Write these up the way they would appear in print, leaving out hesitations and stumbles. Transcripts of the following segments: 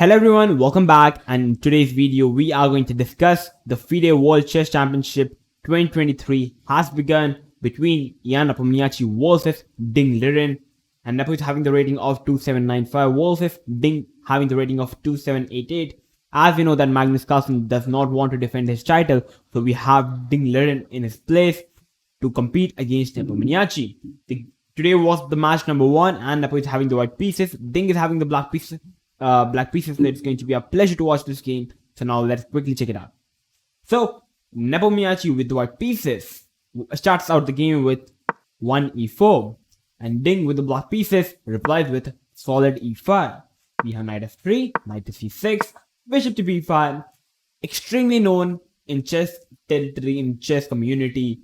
Hello everyone, welcome back, and in today's video we are going to discuss the FIDE World Chess Championship 2023 has begun between Nepomniachtchi versus Ding Liren, and Nepo is having the rating of 2795 versus Ding having the rating of 2788. As we know that Magnus Carlsen does not want to defend his title, so we have Ding Liren in his place to compete against Nepomniachtchi. Today was the match number 1, and Nepo is having the white pieces, Ding is having the black pieces. So it's going to be a pleasure to watch this game. So now let's quickly check it out. So Nepomniachtchi with the white pieces starts out the game with 1 e4, and Ding with the black pieces replies with solid e5. We have knight f3, knight to c6, bishop to b5. Extremely known in chess territory, in chess community.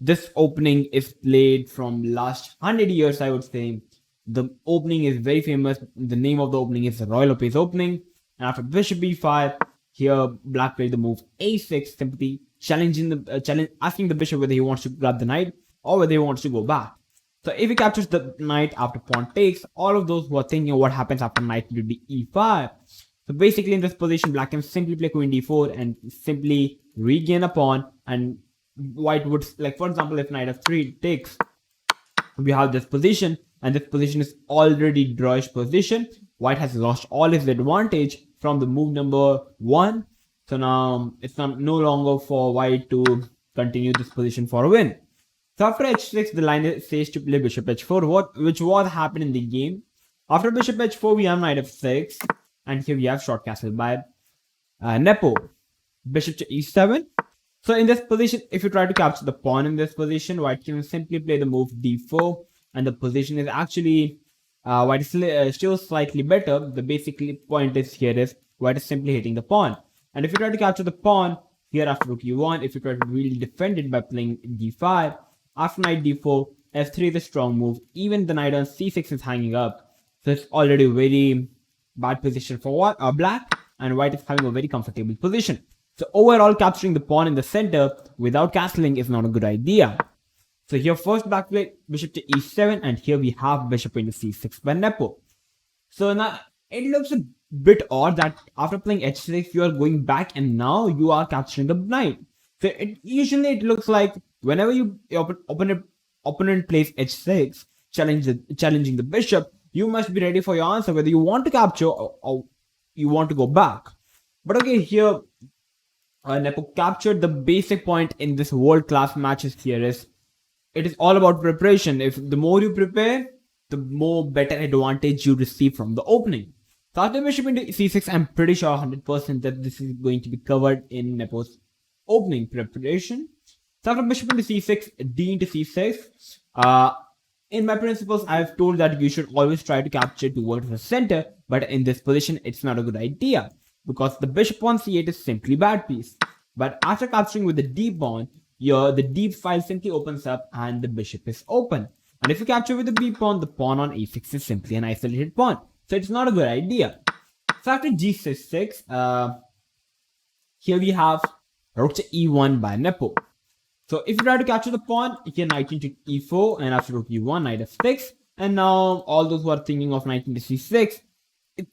This opening is played from last 100 years, I would say. The opening is very famous. The name of the opening is the Royal Lopez opening. And after bishop b5, here black played the move a6, simply asking the bishop whether he wants to grab the knight or whether he wants to go back. So if he captures the knight after pawn takes, all of those who are thinking of what happens after knight to e5. So basically in this position, black can simply play queen d4 and simply regain a pawn, and white would, like for example, if knight f3 takes, we have this position. And this position is already drawish position. White has lost all his advantage from the move number 1. So now it's no longer for white to continue this position for a win. So after h6, the line says to play bishop h4, which was happened in the game. After bishop h4, we have knight f6, and here we have short castle by Nepo. Bishop to e7. So in this position, if you try to capture the pawn in this position, white can simply play the move d4. And the position is actually white is still slightly better. The basic point is here is white is simply hitting the pawn. And if you try to capture the pawn here after rook e1, if you try to really defend it by playing d5, after knight d4, f3 is a strong move. Even the knight on c6 is hanging up. So it's already a very bad position for black, and white is having a very comfortable position. So overall, capturing the pawn in the center without castling is not a good idea. So here first black played bishop to e7, and here we have bishop into c6 by Nepo. So now it looks a bit odd that after playing h6 you are going back and now you are capturing the knight. So usually it looks like whenever your opponent plays h6, challenging the bishop, you must be ready for your answer whether you want to capture or you want to go back. But okay, here Nepo captured the basic point in this world-class matches here is it is all about preparation. If the more you prepare, the more better advantage you receive from the opening. So after bishop into c6, I'm pretty sure 100% that this is going to be covered in Nepo's opening preparation. So after bishop into c6, d into c6. In my principles, I've told that you should always try to capture towards the center, but in this position, it's not a good idea because the bishop on c8 is simply bad piece. But after capturing with the d pawn, the d file simply opens up and the bishop is open. And if you capture with the b pawn, the pawn on a6 is simply an isolated pawn. So it's not a good idea. So after g6, here we have rook to e1 by Nepo. So if you try to capture the pawn, you can knight into e4, and after rook e1, knight f6. And now all those who are thinking of knight into c6,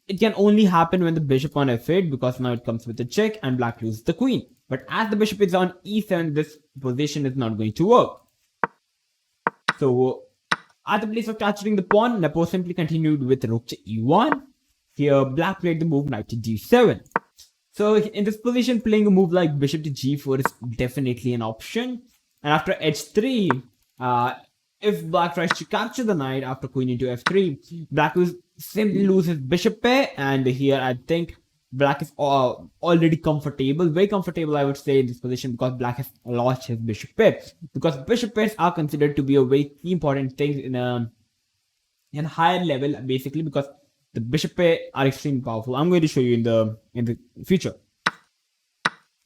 it can only happen when the bishop on f8, because now it comes with a check and black loses the queen. But as the bishop is on e7, this position is not going to work. So at the place of capturing the pawn, Nepo simply continued with rook to e1. Here black played the move knight to g7. So in this position, playing a move like bishop to g4 is definitely an option. And after h3, if black tries to capture the knight after queen into f3, black will simply lose his bishop pair, and here I think black is already comfortable, very comfortable I would say in this position, because black has lost his bishop pair. Because bishop pairs are considered to be a very important thing in a higher level, basically, because the bishop pair are extremely powerful. I'm going to show you in the future.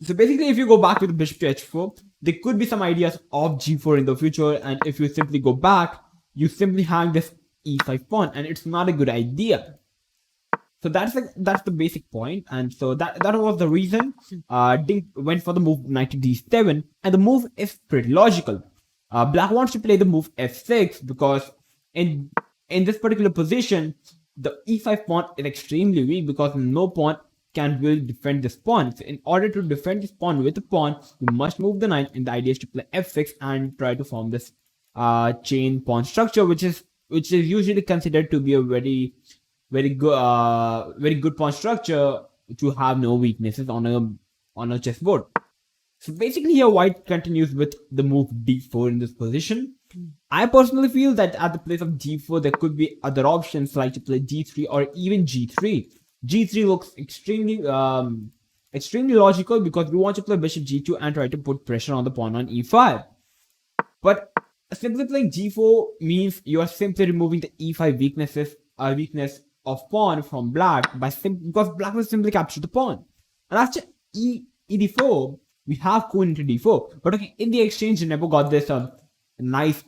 So basically, if you go back with the bishop to h4, there could be some ideas of g4 in the future, and if you simply go back, you simply hang this e5 pawn, and it's not a good idea. So that's the basic point, and so that was the reason Ding went for the move knight to d7, and the move is pretty logical. Black wants to play the move f6 because in this particular position, the e5 pawn is extremely weak because no pawn can really defend this pawn. So in order to defend this pawn with a pawn, you must move the knight, and the idea is to play f6 and try to form this chain pawn structure, which is usually considered to be a very good pawn structure to have no weaknesses on a chessboard. So basically here white continues with the move d4 in this position. I personally feel that at the place of g4 there could be other options like to play g3 or even g3. G3 looks extremely logical because we want to play bishop g2 and try to put pressure on the pawn on e5. But simply playing g4 means you are simply removing the e5 weakness of pawn from black because black will simply capture the pawn. And after e4, we have queen into d4. But okay, in the exchange, Nepo got this nice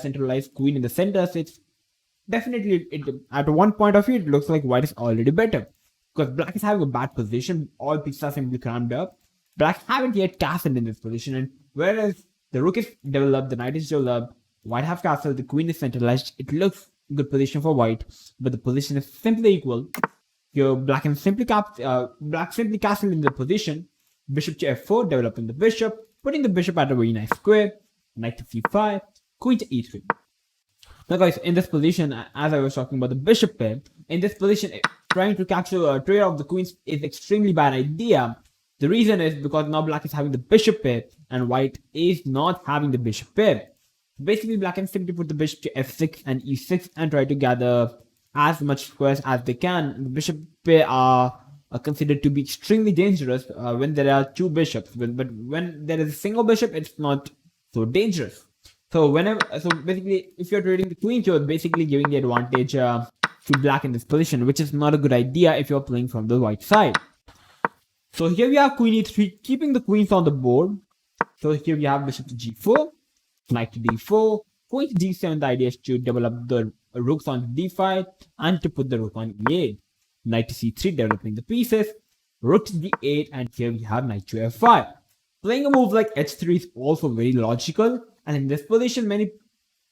centralized queen in the center. So it's definitely, at one point of view, it looks like white is already better. Because black is having a bad position. All pieces are simply crammed up. Black haven't yet castled in this position. And whereas the rook is developed, the knight is developed, white have castled, the queen is centralized. It looks good position for white, but the position is simply equal. Here, black simply castle in the position. Bishop to f4, developing the bishop, putting the bishop at a very nice square. Knight to c5, queen to e3. Now guys, in this position, as I was talking about the bishop pair, in this position, trying to capture a trade of the queens is extremely bad idea. The reason is because now black is having the bishop pair and white is not having the bishop pair. Basically, black can simply put the bishop to f6 and e6 and try to gather as much squares as they can. The bishop pair are considered to be extremely dangerous when there are two bishops. But when there is a single bishop, it's not so dangerous. So basically, if you're trading the queen, you're basically giving the advantage to black in this position, which is not a good idea if you're playing from the white side. So here we have queen e3, keeping the queens on the board. So here we have bishop to g4, knight to d4, queen to d7. The idea is to develop the rooks on d5 and to put the rook on e8. Knight to c3, developing the pieces, rook to d8, and here we have knight to f5. Playing a move like h3 is also very logical, and in this position, many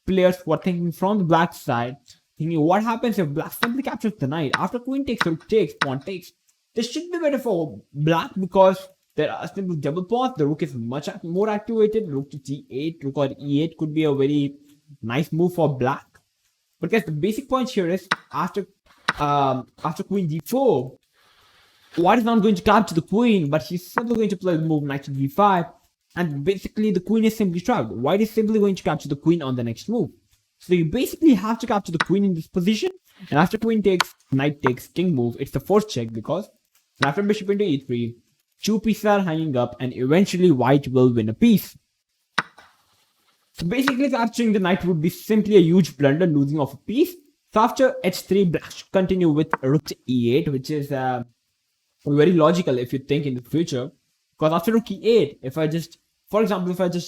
players were thinking from the black side, thinking what happens if black simply captures the knight. After queen takes, rook takes, pawn takes. This should be better for black because there are simple double pawns. The rook is much more activated. Rook to d8, rook on e8 could be a very nice move for black. But guys, the basic point here is after queen d4, white is not going to capture the queen, but he's simply going to play the move knight to d5, and basically the queen is simply trapped. White is simply going to capture the queen on the next move. So you basically have to capture the queen in this position, and after queen takes, knight takes, king move, it's the forced check because after bishop into e3, two pieces are hanging up, and eventually white will win a piece. So basically capturing the knight would be simply a huge blunder, losing of a piece. So after h3, black should continue with rook to e8, which is very logical if you think in the future. Because after rook e8, if I just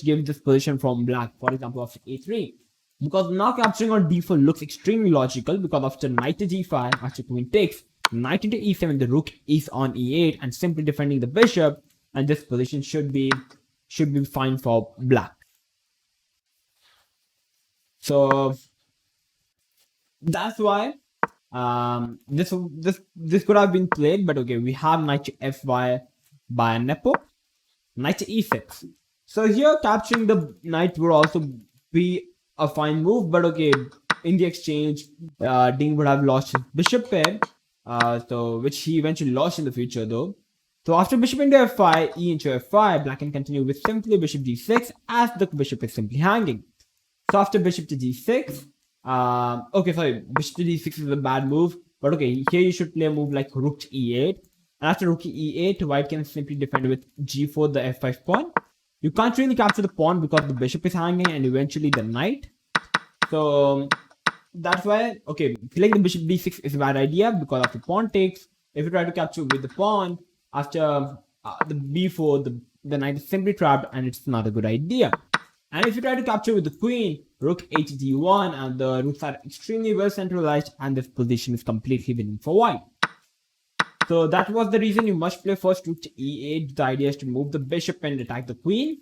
give this position from black, for example, after a3, because now capturing on d4 looks extremely logical, because after knight to g5, after queen takes, knight into e7, the rook is on e8 and simply defending the bishop, and this position should be fine for black. So that's why this could have been played, but okay, we have knight to f5 by Nepo, knight to e6. So here capturing the knight would also be a fine move, but okay, in the exchange, Ding would have lost his bishop pair, which he eventually lost in the future though. So after bishop into f5, e into f5, black can continue with simply bishop d6 as the bishop is simply hanging. So after bishop to d6, bishop to d6 is a bad move, but okay, here you should play a move like rook to e8. And after rook to e8, white can simply defend with g4, the f5 pawn. You can't really capture the pawn because the bishop is hanging and eventually the knight. So that's why, okay, playing the bishop d6 is a bad idea because after pawn takes, if you try to capture with the pawn, after the b4, the knight is simply trapped and it's not a good idea. And if you try to capture with the queen, rook h1, and the rooks are extremely well centralized, and this position is completely winning for white. So that was the reason you must play first rook to e8. The idea is to move the bishop and attack the queen.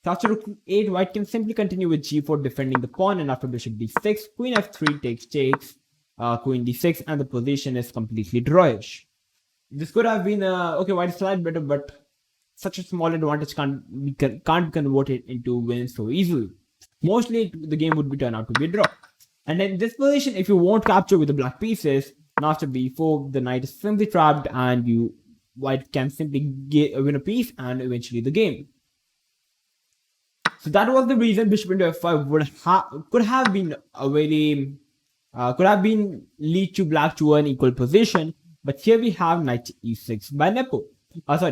So after rook e8, white can simply continue with g4, defending the pawn, and after bishop d6, queen f3 takes, queen d6, and the position is completely drawish. This could have been okay, white is slightly better, but such a small advantage can't convert it into wins so easily. Mostly the game would be turned out to be a draw. And in this position, if you won't capture with the black pieces, now after b4, the knight is simply trapped, and white can simply win a piece and eventually the game. So that was the reason bishop into f5 could have been a very lead to black to an equal position. But here we have knight e6 by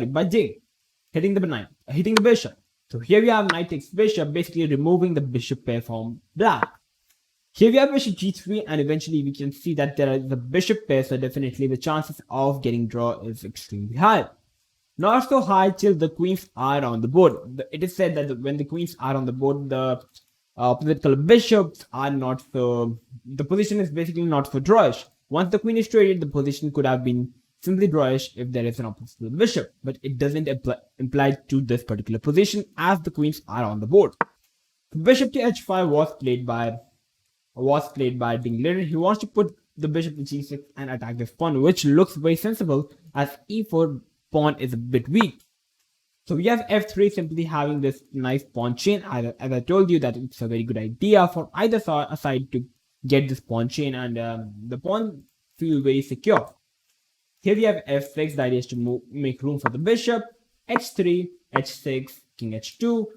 by Ding, hitting the bishop. So here we have knight takes bishop, basically removing the bishop pair from black. Here we have bishop g3, and eventually we can see that there is a bishop pair, so definitely the chances of getting draw is extremely high. Not so high till the queens are on the board. It is said that when the queens are on the board, the opposite color bishops are not so. The position is basically not so drawish. Once the queen is traded, the position could have been simply drawish if there is an opposite bishop, but it doesn't apply to this particular position as the queens are on the board. Bishop to h5 was played by Ding Liren. He wants to put the bishop to g6 and attack this pawn, which looks very sensible as e4 pawn is a bit weak. So we have f3 simply having this nice pawn chain. As I told you that it's a very good idea for either side to get this pawn chain, and the pawn feel very secure. Here we have f6. The idea is to make room for the bishop. h3, h6, king h2.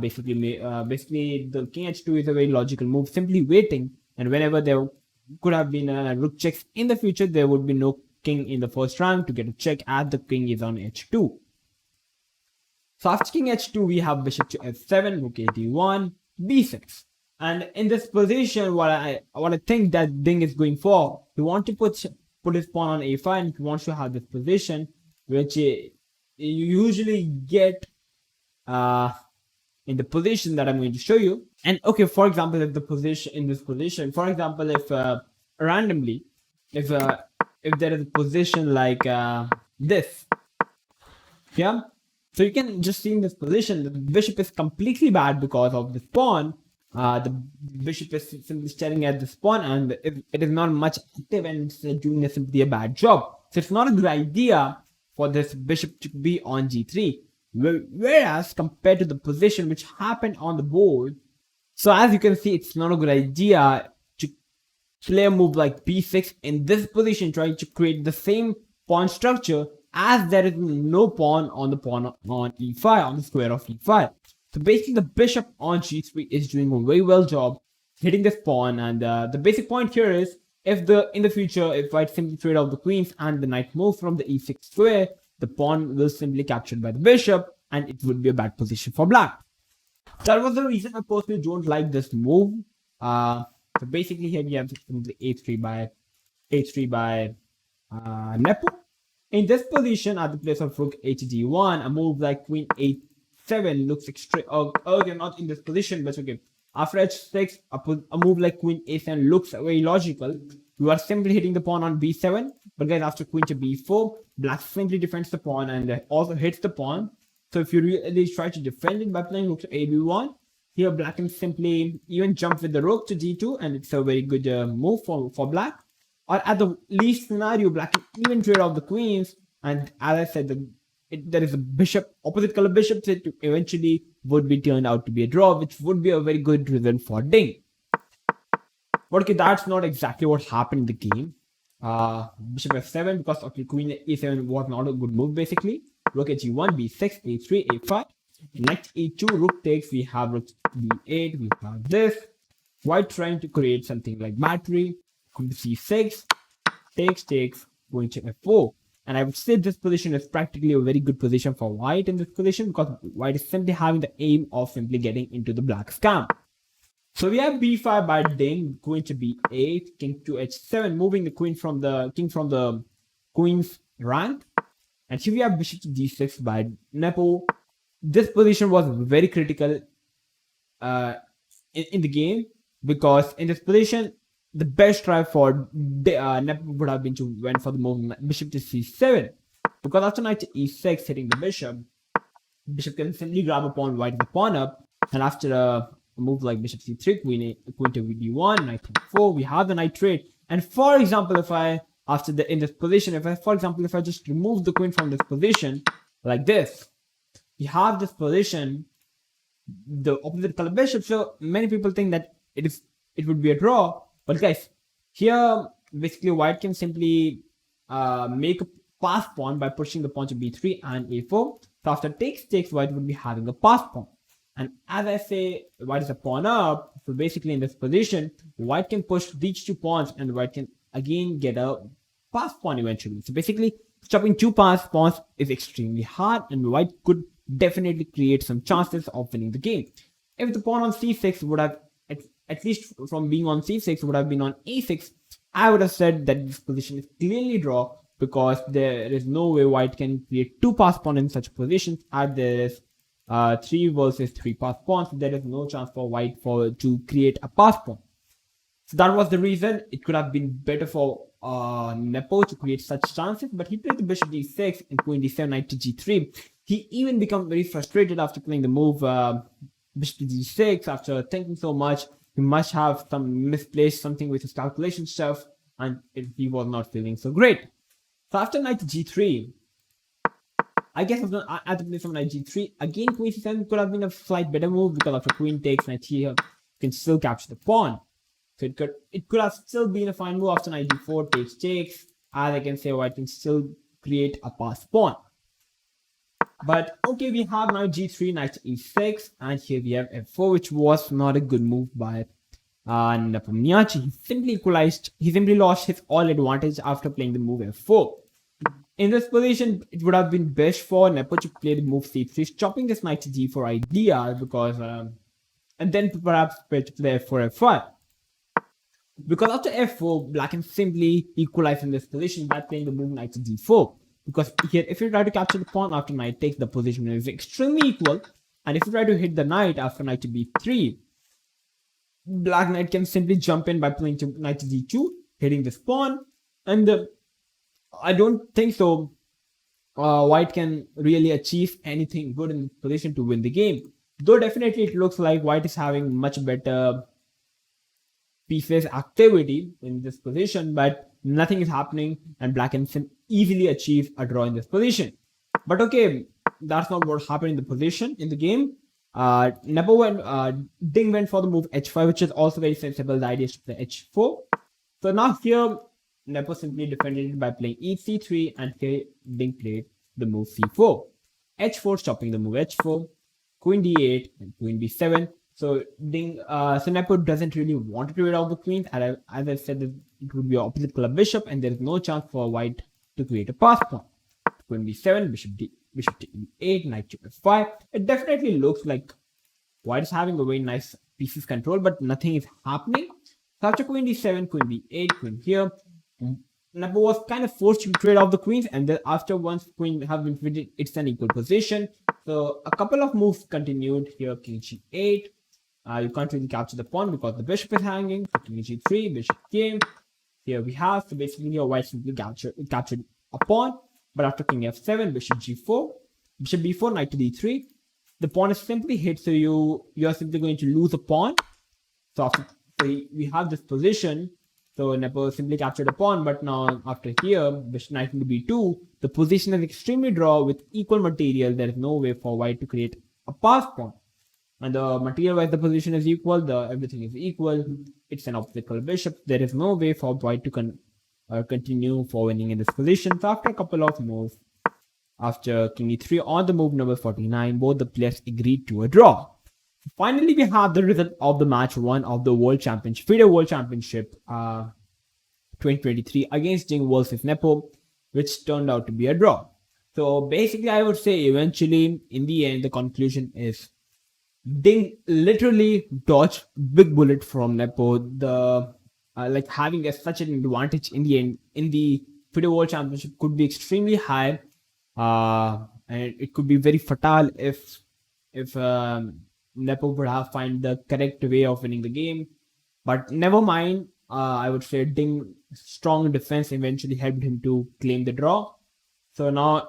Basically the king h2 is a very logical move, simply waiting, and whenever there could have been a rook checks in the future, there would be no king in the first round to get a check as the king is on h2. So after king h2, we have bishop to f7, rook a1, b6. And in this position, what I think that Ding is going for, he wants to put his pawn on a5, and he wants to have this position, which you usually get in the position that I'm going to show you. And okay, for example, if randomly, if there is a position like this, yeah. So you can just see in this position, the bishop is completely bad because of this pawn. The bishop is simply staring at this pawn, and it is not much active, and it's doing simply a bad job. So it's not a good idea for this bishop to be on g3. Whereas compared to the position which happened on the board, so as you can see, it's not a good idea to play a move like b6 in this position, trying to create the same pawn structure as there is no pawn on e5, on the square of e5. So basically the bishop on g3 is doing a very well job hitting this pawn, and the basic point here is in the future, if white simply trade off the queens and the knight moves from the e6 square, the pawn will simply captured by the bishop, and it would be a bad position for black. That was the reason I personally don't like this move. So basically here we have simply a3 by Nepo. In this position, at the place of rook h1, a move like queen a7 looks extreme. Okay, not in this position, but okay. After h6, a move like queen a7 looks very logical. You are simply hitting the pawn on b7, but guys, after queen to b4, black simply defends the pawn and also hits the pawn. So if you really try to defend it by playing rook to ab1, here black can simply even jump with the rook to d2, and it's a very good move for black. Or at the least scenario, black can even trade off the queens, and as I said, there is a bishop, opposite color bishop, so it eventually would be turned out to be a draw, which would be a very good result for Ding. But okay, that's not exactly what happened in the game. Bishop f7, because okay, queen a7 was not a good move basically. Rook h1, b6, a3, a5. Knight e2, rook takes, we have rook b8, we have this. White trying to create something like battery. Queen c6, takes, going to f4. And I would say this position is practically a very good position for white in this position, because white is simply having the aim of simply getting into the black scam. So we have b5 by Ding, queen to b8, king to h7, moving the king from the queen's rank. And here we have bishop to d6 by Nepo. This position was very critical in the game, because in this position, the best try for Nepo would have been to went for the move bishop to c7, because after knight to e6 hitting the bishop can simply grab a pawn, white the pawn up, and after a move like bishop c3, queen to d1, knight to 4, we have the knight trade, And for example, if I in this position, if I just remove the queen from this position like this, we have this position, the opposite color bishop. So many people think that it would be a draw, but guys, here basically white can simply make a pass pawn by pushing the pawn to b3 and a4. So after takes, white would be having a pass pawn. And as I say, white is a pawn up. So basically in this position, white can push these 2 pawns and white can again get a pass pawn eventually. So basically, chopping 2 pass pawns is extremely hard, and white could definitely create some chances of winning the game. If the pawn on c6 would have, at least from being on c6, would have been on a6, I would have said that this position is clearly draw, because there is no way white can create 2 pass pawns in such positions, as there is 3 versus 3 pass pawns. There is no chance for white to create a pass pawn. So that was the reason it could have been better for Nepo to create such chances, but he played the bishop d6 and queen d7, knight to g3. He even became very frustrated after playing the move bishop to d6. After thinking so much, he must have misplaced something with his calculation stuff, and he was not feeling so great. So after knight to g3, I guess I had to play some knight g3. Again, queen c7 could have been a slight better move, because after queen takes, knight here, you can still capture the pawn. So it could have still been a fine move after knight d4, takes, as I can say, white can still create a pass pawn. But okay, we have now g3, knight to e6, and here we have f4, which was not a good move by Nepomniachtchi. He simply lost his all advantage after playing the move f4. In this position, it would have been best for Nepo to play the move c3, chopping this knight to g4 idea, because and then perhaps play f4, f5. Because after f4, black can simply equalize in this position by playing the move knight to d4. Because here, if you try to capture the pawn after knight takes, the position is extremely equal. And if you try to hit the knight after knight to b3, black knight can simply jump in by playing knight to d2, hitting this pawn. And I don't think so white can really achieve anything good in this position to win the game. Though definitely it looks like white is having much better pieces activity in this position, but nothing is happening, and black can easily achieve a draw in this position. But okay, that's not what happened in the position in the game. Ding went for the move h5, which is also very sensible. The idea is to play h4. So now here, Nepo simply defended it by playing e3, and here Ding played the move c4. h4, stopping the move h4, queen d8, and queen b7. So Nepo doesn't really want to rid out the queens. And as I said, it would be opposite color bishop, and there is no chance for white to create a pass pawn. Queen b7, bishop to e8, knight to f5. It definitely looks like white is having a very nice pieces control, but nothing is happening. So after queen d7, queen b8, queen here, Nepo was kind of forced to trade off the queens, and then after once queen have been fitted, it's an equal position. So a couple of moves continued here. King g8. You can't really capture the pawn because the bishop is hanging. King g3, bishop came. Here we have, so basically your white simply captured a pawn. But after king f7, bishop g4, bishop b4, knight to d3, the pawn is simply hit, so you are simply going to lose a pawn. So we have this position. So Nepo simply captured a pawn, but now after here, bishop knight into b2, the position is extremely draw with equal material. There is no way for white to create a pass pawn. And the material-wise, the position is equal, everything is equal. It's an opposite color bishop. There is no way for white to continue for winning in this position. So after a couple of moves, after king e3 on the move number 49, both the players agreed to a draw. Finally, we have the result of the match 1 of the World Championship, FIDE World Championship 2023 against Ding versus Nepo, which turned out to be a draw. So basically, I would say eventually, in the end, the conclusion is Ding literally dodged big bullet from Nepo. Like having such an advantage in the end in the FIDE World Championship could be extremely high, and it could be very fatal if Nepo would have find the correct way of winning the game. But never mind. I would say Ding's strong defense eventually helped him to claim the draw. So now,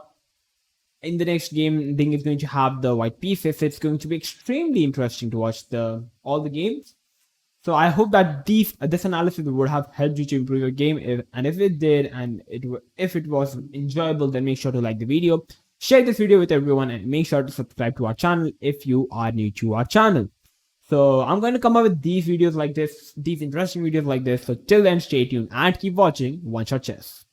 in the next game, Ding is going to have the white pieces. It's going to be extremely interesting to watch all the games. So I hope that this analysis would have helped you to improve your game. If it did, and if it was enjoyable, then make sure to like the video, share this video with everyone, and make sure to subscribe to our channel if you are new to our channel. So I'm going to come up with these videos like this, these interesting videos like this. So till then, stay tuned and keep watching One Shot Chess.